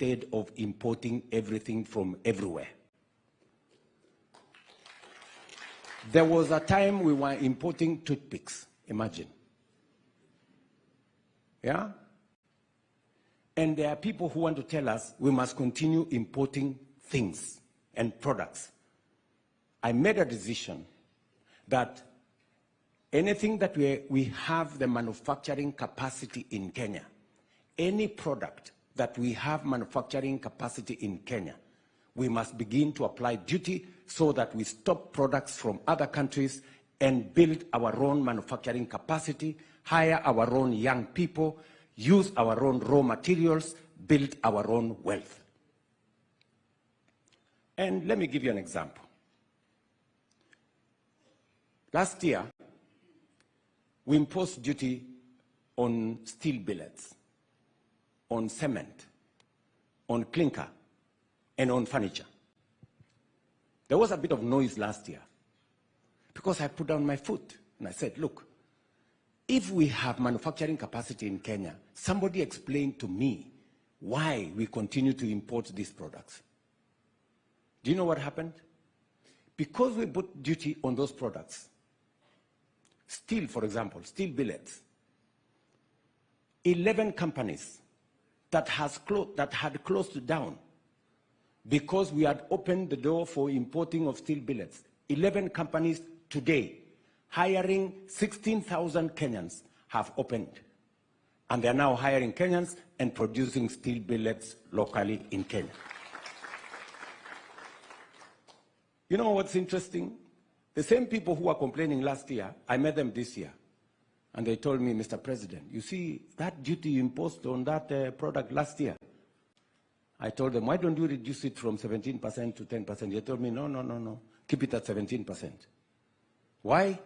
instead of importing everything from everywhere. There was a time we were importing toothpicks, imagine. Yeah? And there are people who want to tell us we must continue importing things and products. I made a decision that anything that we have the manufacturing capacity in Kenya, any product that we have manufacturing capacity in Kenya, we must begin to apply duty so that we stop products from other countries and build our own manufacturing capacity, hire our own young people, use our own raw materials, build our own wealth. And let me give you an example. Last year, we imposed duty on steel billets, on cement, on clinker, and on furniture. There was a bit of noise last year because I put down my foot and I said, look, if we have manufacturing capacity in Kenya, somebody explain to me why we continue to import these products. Do you know what happened? Because we put duty on those products, steel, for example, steel billets, 11 companies that had closed down because we had opened the door for importing of steel billets. 11 companies today, hiring 16,000 Kenyans, have opened. And they're now hiring Kenyans and producing steel billets locally in Kenya. You know what's interesting? The same people who were complaining last year, I met them this year. And they told me, Mr. President, you see, that duty you imposed on that product last year. I told them, why don't you reduce it from 17% to 10%? They told me, no, keep it at 17%. Why?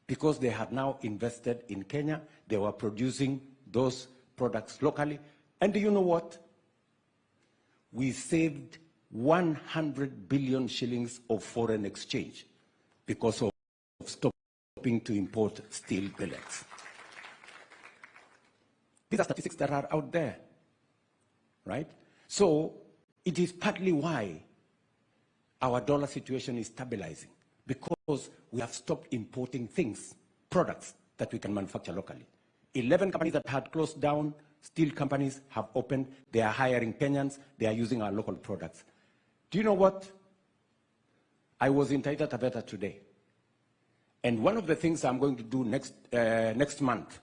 Because they had now invested in Kenya. They were producing those products locally. And do you know what? We saved 100 billion shillings of foreign exchange because of stopping to import steel billets. These are statistics that are out there, right? So it is partly why our dollar situation is stabilizing, because we have stopped importing things, products that we can manufacture locally. 11 companies that had closed down, steel companies have opened. They are hiring Kenyans. They are using our local products. Do you know what? I was in Taita Taveta today. And one of the things I'm going to do next month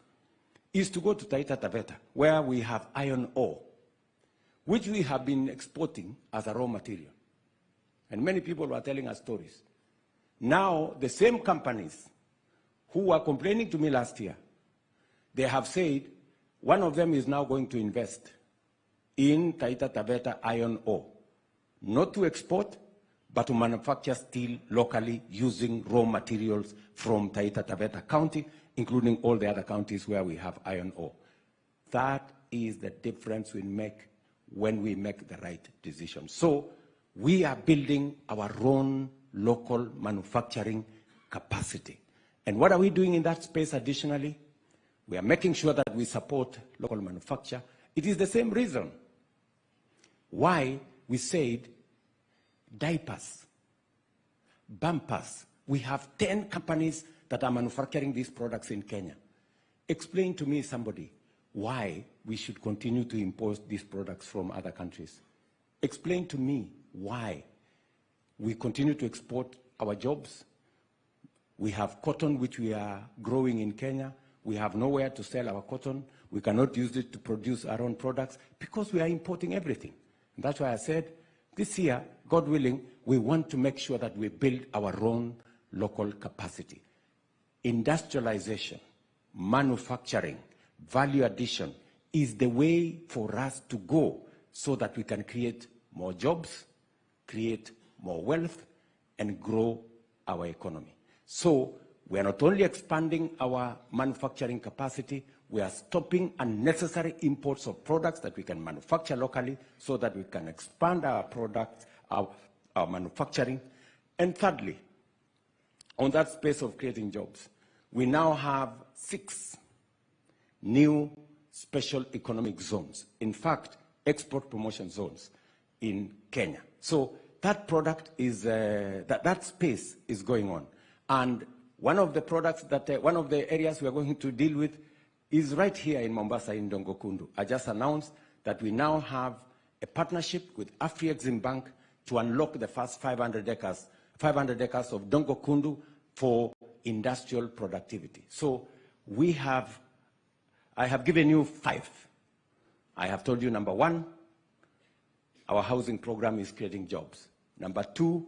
is to go to Taita Taveta, where we have iron ore, which we have been exporting as a raw material. And many people were telling us stories. Now, the same companies who were complaining to me last year, they have said one of them is now going to invest in Taita Taveta iron ore, not to export, but to manufacture steel locally using raw materials from Taita Taveta County, including all the other counties where we have iron ore. That is the difference we make when we make the right decision. So we are building our own local manufacturing capacity. And what are we doing in that space additionally? We are making sure that we support local manufacture. It is the same reason why we said diapers, bumpers. We have 10 companies that are manufacturing these products in Kenya. Explain to me, somebody, why we should continue to import these products from other countries. Explain to me why we continue to export our jobs. We have cotton which we are growing in Kenya. We have nowhere to sell our cotton. We cannot use it to produce our own products because we are importing everything. And that's why I said this year, God willing, we want to make sure that we build our own local capacity. Industrialization, manufacturing, value addition is the way for us to go so that we can create more jobs, create more wealth, and grow our economy. So we are not only expanding our manufacturing capacity, we are stopping unnecessary imports of products that we can manufacture locally so that we can expand our products, our manufacturing. And thirdly, on that space of creating jobs, we now have 6 new special economic zones. In fact, export promotion zones in Kenya. So that product is, that space is going on. And one of the products that, one of the areas we are going to deal with is right here in Mombasa, in Dongokundu. I just announced that we now have a partnership with Afri-Exim Bank to unlock the first 500 acres of Dongokundu for industrial productivity. So I have given you 5. I have told you, number 1, our housing program is creating jobs. Number 2,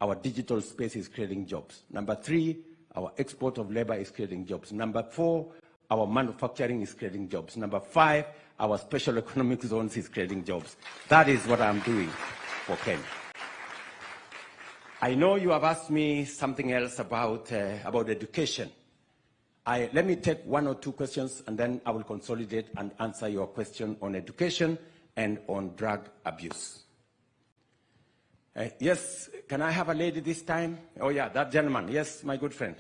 our digital space is creating jobs. Number 3, our export of labor is creating jobs. Number 4, our manufacturing is creating jobs. Number 5, our special economic zones is creating jobs. That is what I'm doing for Kenya. I know you have asked me something else about education. Let me take 1 or 2 questions, and then I will consolidate and answer your question on education and on drug abuse. Yes, can I have a lady this time? Oh yeah, that gentleman. Yes, my good friend.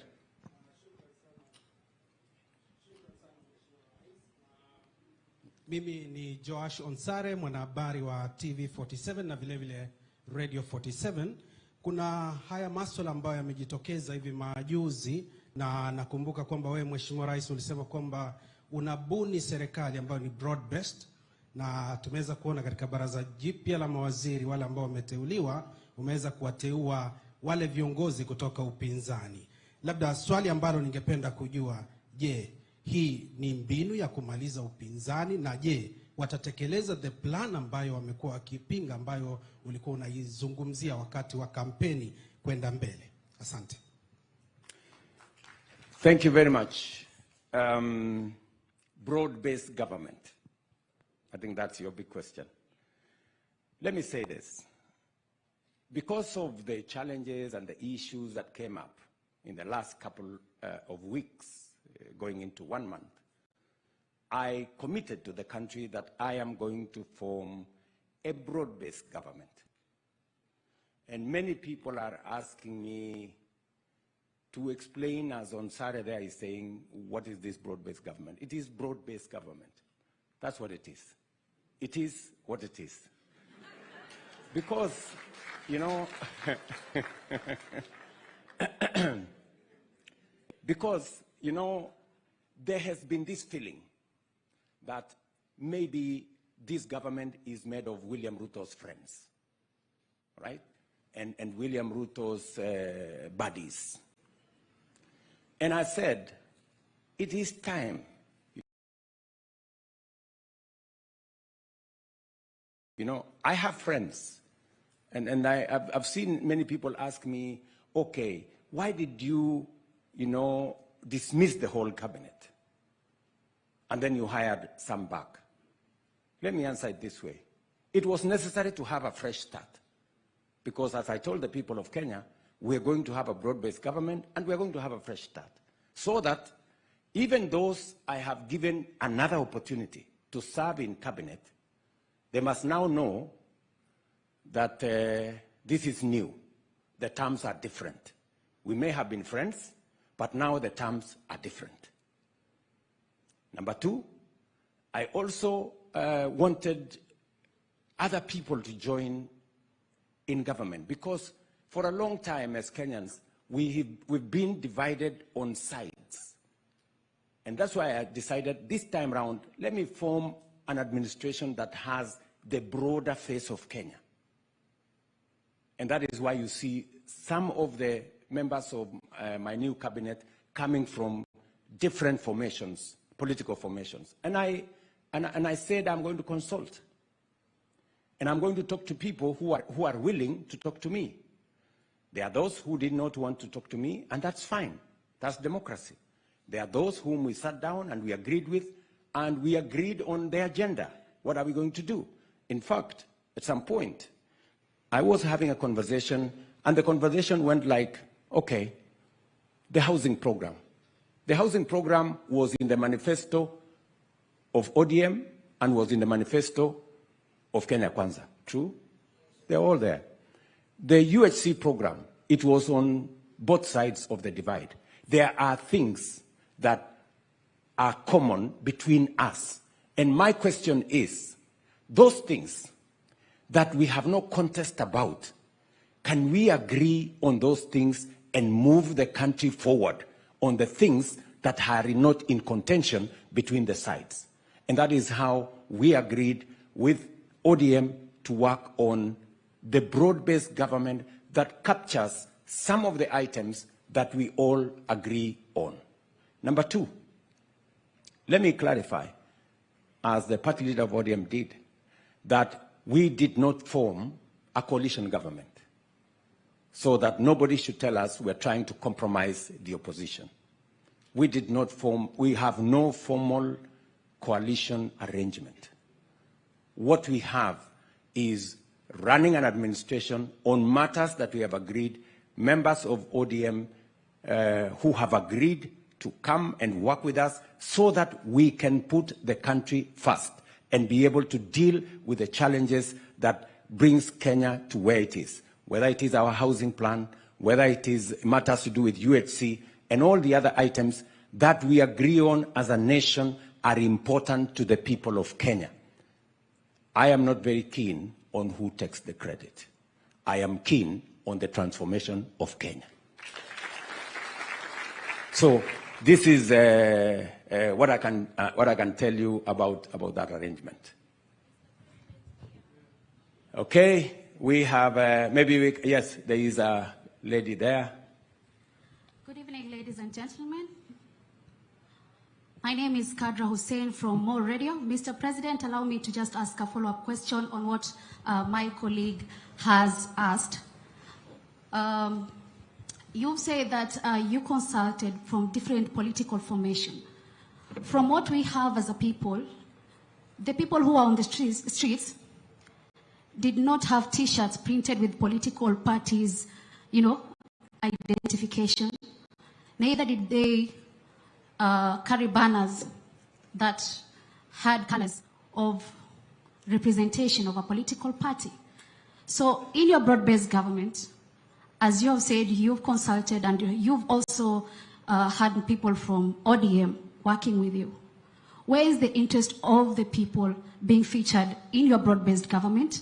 Mimi ni Joash Onsare, mwanahabari wa TV 47 na vile vile Radio 47. Kuna haya masuala ambayo yamejitokeza hivi majuzi, na nakumbuka kwamba wewe Mheshimiwa Rais ulisema kwamba unabuni serikali ambayo ni broad based, na tumeweza kuona katika baraza jipya la mawaziri wale ambao wameteuliwa, umeweza kuwateua wale viongozi kutoka upinzani. Labda swali ambalo ningependa kujua, je, hii ni mbinu ya kumaliza upinzani, na je, watatekeleza the plan ambayo wamekuwa wakipinga, ambayo ulikuwa unaizungumzia wakati wa kampeni kwenda mbele? Asante. Thank you very much. Broad-based government. I think that's your big question. Let me say this. Because of the challenges and the issues that came up in the last couple of weeks, going into 1 month, I committed to the country that I am going to form a broad-based government. And many people are asking me to explain, as Onsare there is saying, what is this broad-based government? It is broad-based government. That's what it is. It is what it is. Because, you know, because, you know, there has been this feeling that maybe this government is made of William Ruto's friends, right? And William Ruto's buddies. And I said, it is time. You know, I have friends, and I've seen many people ask me, okay, why did you, you know, dismiss the whole cabinet? And then you hired some back. Let me answer it this way. It was necessary to have a fresh start. Because as I told the people of Kenya, we're going to have a broad-based government and we're going to have a fresh start. So that even those I have given another opportunity to serve in cabinet, they must now know that this is new. The terms are different. We may have been friends, but now the terms are different. Number 2, I also wanted other people to join in government, because for a long time as Kenyans, we've been divided on sides. And that's why I decided this time around, let me form an administration that has the broader face of Kenya. And that is why you see some of the members of my new cabinet coming from different formations, political formations. And I said I'm going to consult. And I'm going to talk to people who are willing to talk to me. There are those who did not want to talk to me, and that's fine. That's democracy. There are those whom we sat down and we agreed with, and we agreed on the agenda. What are we going to do? In fact, at some point, I was having a conversation, and the conversation went like, okay, the housing program. The housing program was in the manifesto of ODM and was in the manifesto of Kenya Kwanza. True? They're all there. The UHC program, it was on both sides of the divide. There are things that are common between us. And my question is, those things that we have no contest about, can we agree on those things and move the country forward on the things that are not in contention between the sides? And that is how we agreed with ODM to work on the broad-based government that captures some of the items that we all agree on. Number two, let me clarify, as the party leader of ODM did, that we did not form a coalition government, so that nobody should tell us we're trying to compromise the opposition. We did not form, we have no formal coalition arrangement. What we have is running an administration on matters that we have agreed, members of ODM who have agreed to come and work with us so that we can put the country first and be able to deal with the challenges that brings Kenya to where it is, whether it is our housing plan, whether it is matters to do with UHC, and all the other items that we agree on as a nation are important to the people of Kenya. I am not very keen on who takes the credit. I am keen on the transformation of Kenya. So this is what I can tell you about that arrangement. Okay, we have yes, there is a lady there. Good evening, ladies and gentlemen. My name is Kadra Hussein from More Radio. Mr. President, allow me to just ask a follow-up question on what my colleague has asked. You say that you consulted from different political formation. From what we have as a people, the people who are on the streets did not have T-shirts printed with political parties, identification. Neither did they carry banners that had colors of representation of a political party. So in your broad-based government, as you have said, you've consulted and you've also had people from ODM working with you. Where is the interest of the people being featured in your broad-based government,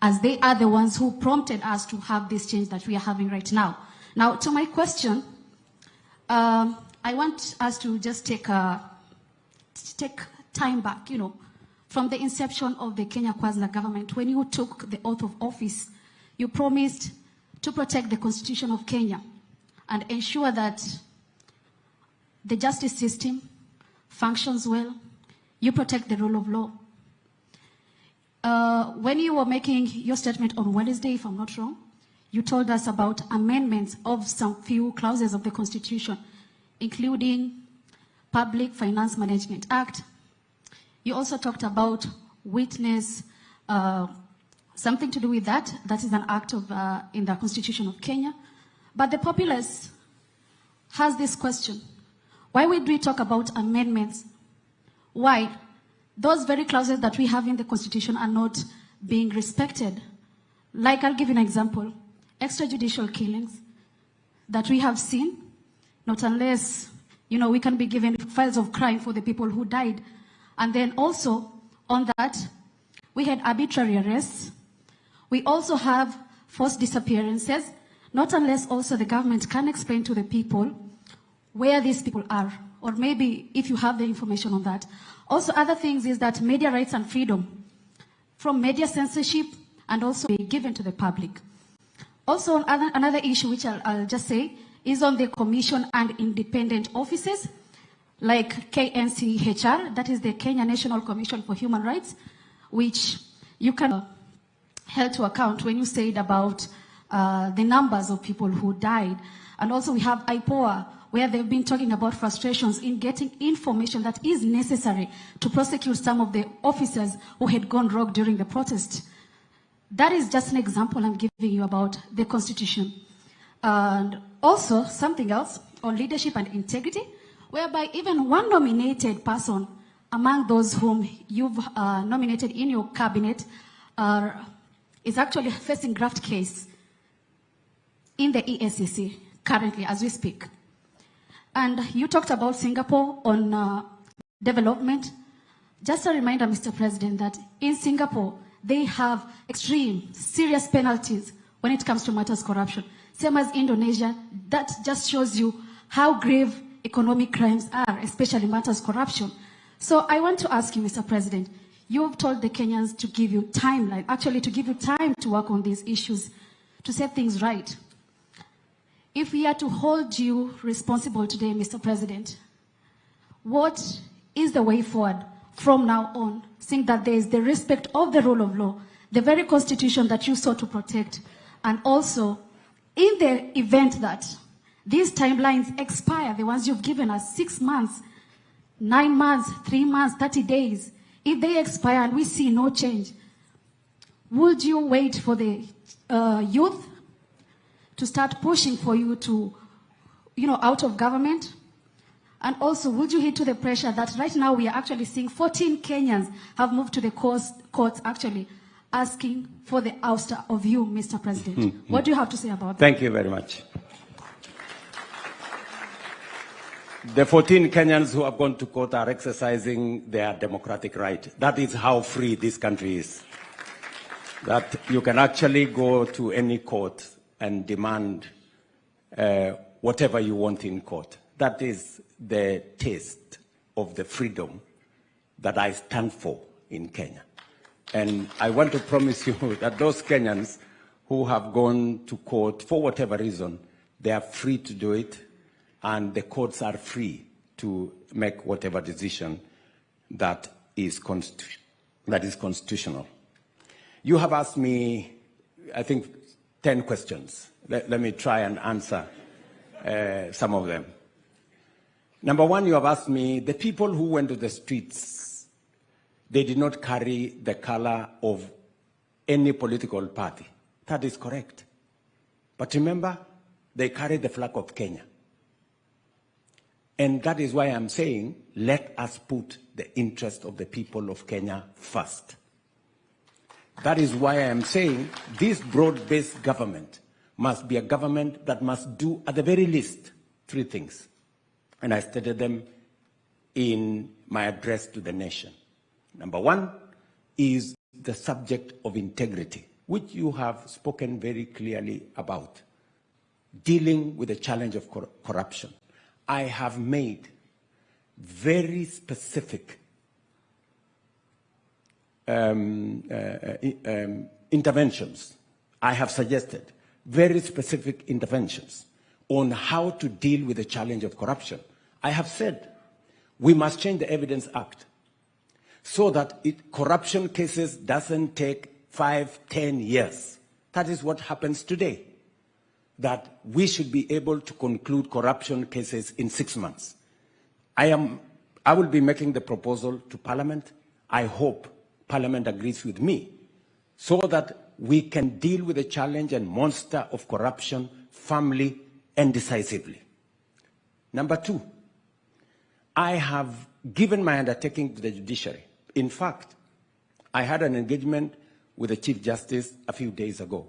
as they are the ones who prompted us to have this change that we are having right now? Now, to my question, I want us to just take time back, from the inception of the Kenya Kwanza government. When you took the oath of office, you promised to protect the Constitution of Kenya and ensure that the justice system functions well. You protect the rule of law. When you were making your statement on Wednesday, if I'm not wrong, you told us about amendments of some few clauses of the Constitution, including Public Finance Management Act. You also talked about witness, something to do with that. That is an act of, in the Constitution of Kenya. But the populace has this question. Why would we talk about amendments? Why? Those very clauses that we have in the Constitution are not being respected. Like, I'll give you an example. Extrajudicial killings that we have seen, not unless, we can be given files of crime for the people who died. And then also, on that, we had arbitrary arrests. We also have forced disappearances, not unless also the government can explain to the people where these people are, or maybe if you have the information on that. Also, other things is that media rights and freedom from media censorship and also be given to the public. Also, another issue which I'll just say is on the commission and independent offices, like KNCHR, that is the Kenya National Commission for Human Rights, which you can held to account when you said about the numbers of people who died. And also we have IPOA, where they've been talking about frustrations in getting information that is necessary to prosecute some of the officers who had gone rogue during the protest. That is just an example I'm giving you about the Constitution. And also something else on leadership and integrity, whereby even one nominated person among those whom you've nominated in your cabinet is actually facing graft case in the EACC currently as we speak. And you talked about Singapore on development. Just a reminder, Mr. President, that in Singapore, they have extreme, serious penalties when it comes to matters corruption. Same as Indonesia, that just shows you how grave economic crimes are, especially matters corruption. So I want to ask you, Mr. President, you've told the Kenyans to give you time, actually to give you time to work on these issues, to set things right. If we are to hold you responsible today, Mr. President, what is the way forward from now on, seeing that there is the respect of the rule of law, the very constitution that you sought to protect, and also in the event that these timelines expire, the ones you've given us, 6 months, 9 months, 3 months, 30 days, if they expire and we see no change, would you wait for the youth to start pushing for you to, out of government? And also, would you heed to the pressure that right now we are actually seeing 14 Kenyans have moved to the courts actually asking for the ouster of you, Mr. President? What do you have to say about that? Thank you very much. The 14 Kenyans who have gone to court are exercising their democratic right. That is how free this country is. That you can actually go to any court and demand whatever you want in court. That is the taste of the freedom that I stand for in Kenya. And I want to promise you that those Kenyans who have gone to court for whatever reason, they are free to do it, and the courts are free to make whatever decision that is constitutional. You have asked me, I think, 10 questions. Let me try and answer some of them. Number one, you have asked me, the people who went to the streets, they did not carry the color of any political party. That is correct. But remember, they carried the flag of Kenya. And that is why I'm saying, let us put the interest of the people of Kenya first. That is why I am saying this broad-based government must be a government that must do, at the very least, 3 things. And I stated them in my address to the nation. Number 1 is the subject of integrity, which you have spoken very clearly about, dealing with the challenge of corruption. I have made very specific interventions. I have suggested very specific interventions on how to deal with the challenge of corruption. I have said we must change the Evidence Act so that corruption cases doesn't take 5, 10 years. That is what happens today, that we should be able to conclude corruption cases in 6 months. I will be making the proposal to Parliament. I hope Parliament agrees with me so that we can deal with the challenge and monster of corruption firmly and decisively. Number 2, I have given my undertaking to the judiciary. In fact, I had an engagement with the Chief Justice a few days ago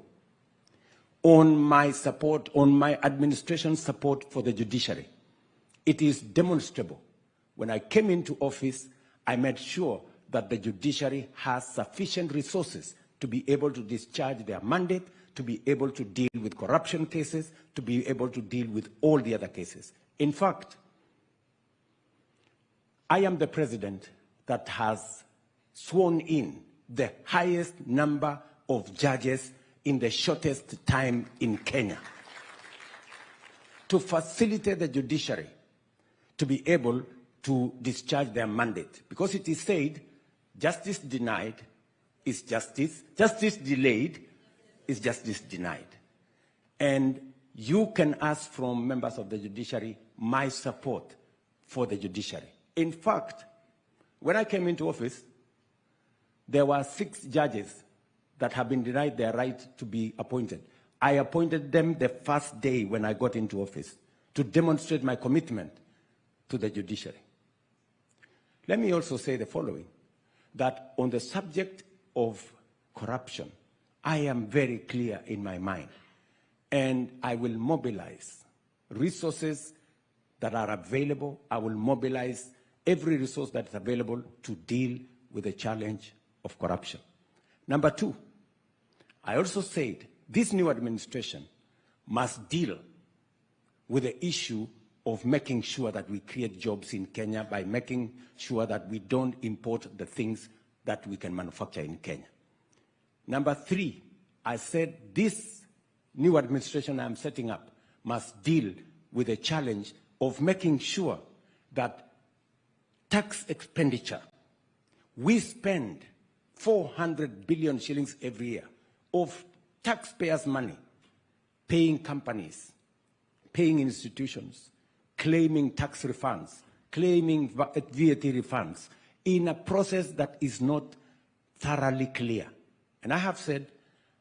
on my support, on my administration's support for the judiciary. It is demonstrable. When I came into office, I made sure that the judiciary has sufficient resources to be able to discharge their mandate, to be able to deal with corruption cases, to be able to deal with all the other cases. In fact, I am the president that has sworn in the highest number of judges in the shortest time in Kenya to facilitate the judiciary to be able to discharge their mandate. Because it is said, justice denied is justice, justice delayed is justice denied. And you can ask from members of the judiciary my support for the judiciary. In fact, when I came into office, there were 6 judges that have been denied their right to be appointed. I appointed them the first day when I got into office to demonstrate my commitment to the judiciary. Let me also say the following, that on the subject of corruption, I am very clear in my mind, and I will mobilize resources that are available. I will mobilize every resource that is available to deal with the challenge of corruption. Number two, I also said this new administration must deal with the issue of making sure that we create jobs in Kenya by making sure that we don't import the things that we can manufacture in Kenya. Number three, I said this new administration I'm setting up must deal with the challenge of making sure that tax expenditure, we spend 400 billion shillings every year of taxpayers' money, paying companies, paying institutions, claiming tax refunds, claiming VAT refunds, in a process that is not thoroughly clear. And I have said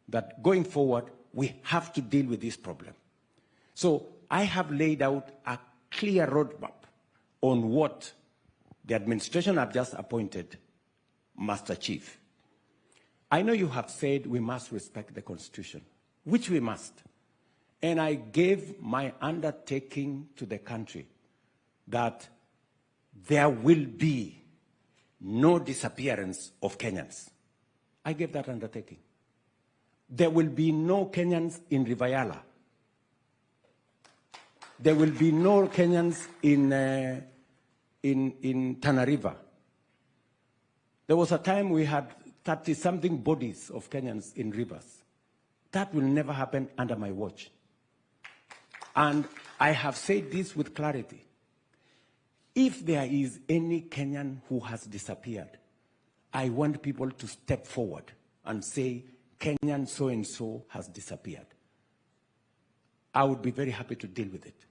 that going forward, we have to deal with this problem. So I have laid out a clear roadmap on what the administration I've just appointed must achieve. I know you have said we must respect the Constitution, which we must. And I gave my undertaking to the country that there will be no disappearance of Kenyans. I gave that undertaking. There will be no Kenyans in Rivayala. There will be no Kenyans in Tana River. There was a time we had 30-something bodies of Kenyans in rivers. That will never happen under my watch. And I have said this with clarity. If there is any Kenyan who has disappeared, I want people to step forward and say, Kenyan so-and-so has disappeared. I would be very happy to deal with it.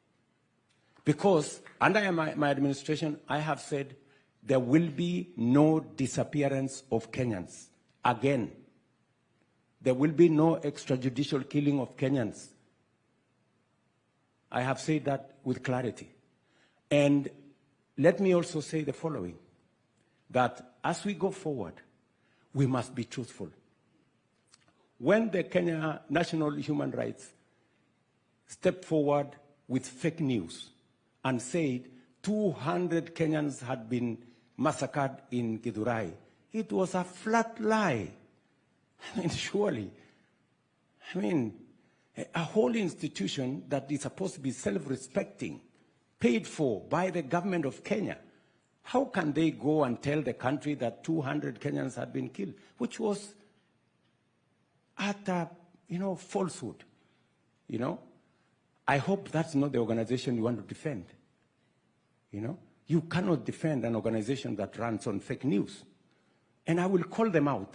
Because under my administration, I have said there will be no disappearance of Kenyans again. There will be no extrajudicial killing of Kenyans. I have said that with clarity. And let me also say the following, that as we go forward, we must be truthful. When the Kenya National Human Rights stepped forward with fake news and said 200 Kenyans had been massacred in Githurai, it was a flat lie. I mean, surely. I mean, a whole institution that is supposed to be self-respecting, paid for by the government of Kenya, how can they go and tell the country that 200 Kenyans had been killed, which was utter, falsehood, I hope that's not the organization you want to defend. You cannot defend an organization that runs on fake news. And I will call them out,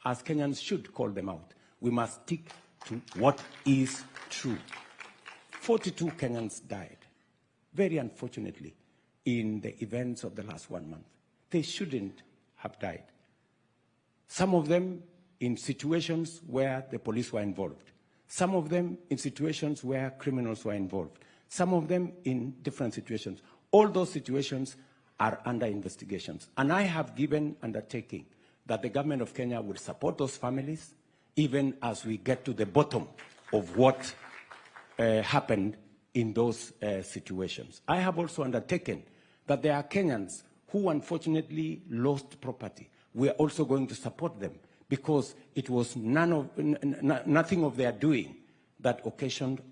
as Kenyans should call them out. We must stick to what is true. 42 Kenyans died, very unfortunately, in the events of the last 1 month. They shouldn't have died. Some of them in situations where the police were involved. Some of them in situations where criminals were involved. Some of them in different situations. All those situations are under investigations. And I have given undertaking that the government of Kenya will support those families, even as we get to the bottom of what happened in those situations. I have also undertaken that there are Kenyans who unfortunately lost property. We are also going to support them because it was nothing of their doing that occasioned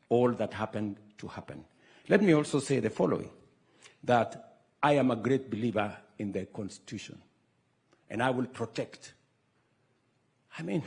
all that happened to happen. Let me also say the following, that I am a great believer in the Constitution, and I will protect. I mean,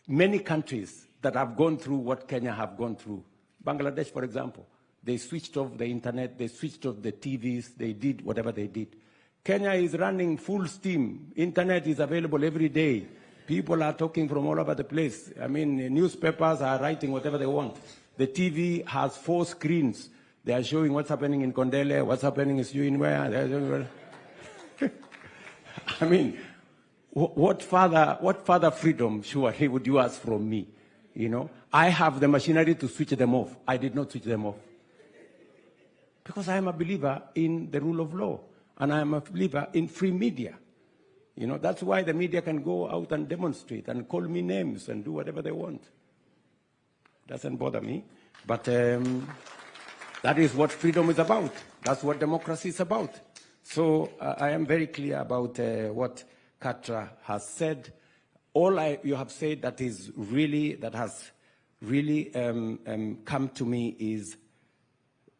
many countries that have gone through what Kenya have gone through, Bangladesh, for example, they switched off the internet, they switched off the TVs, they did whatever they did. Kenya is running full steam. Internet is available every day. People are talking from all over the place. I mean, newspapers are writing whatever they want. The TV has 4 screens. They are showing what's happening in Kondele, what's happening in where. I mean, what further freedom, surely, would you ask from me? I have the machinery to switch them off. I did not switch them off. Because I am a believer in the rule of law. And I am a believer in free media. That's why the media can go out and demonstrate and call me names and do whatever they want. Doesn't bother me. But That is what freedom is about. That's what democracy is about. So I am very clear about what Katra has said. All you have said that has really come to me is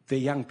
the young people.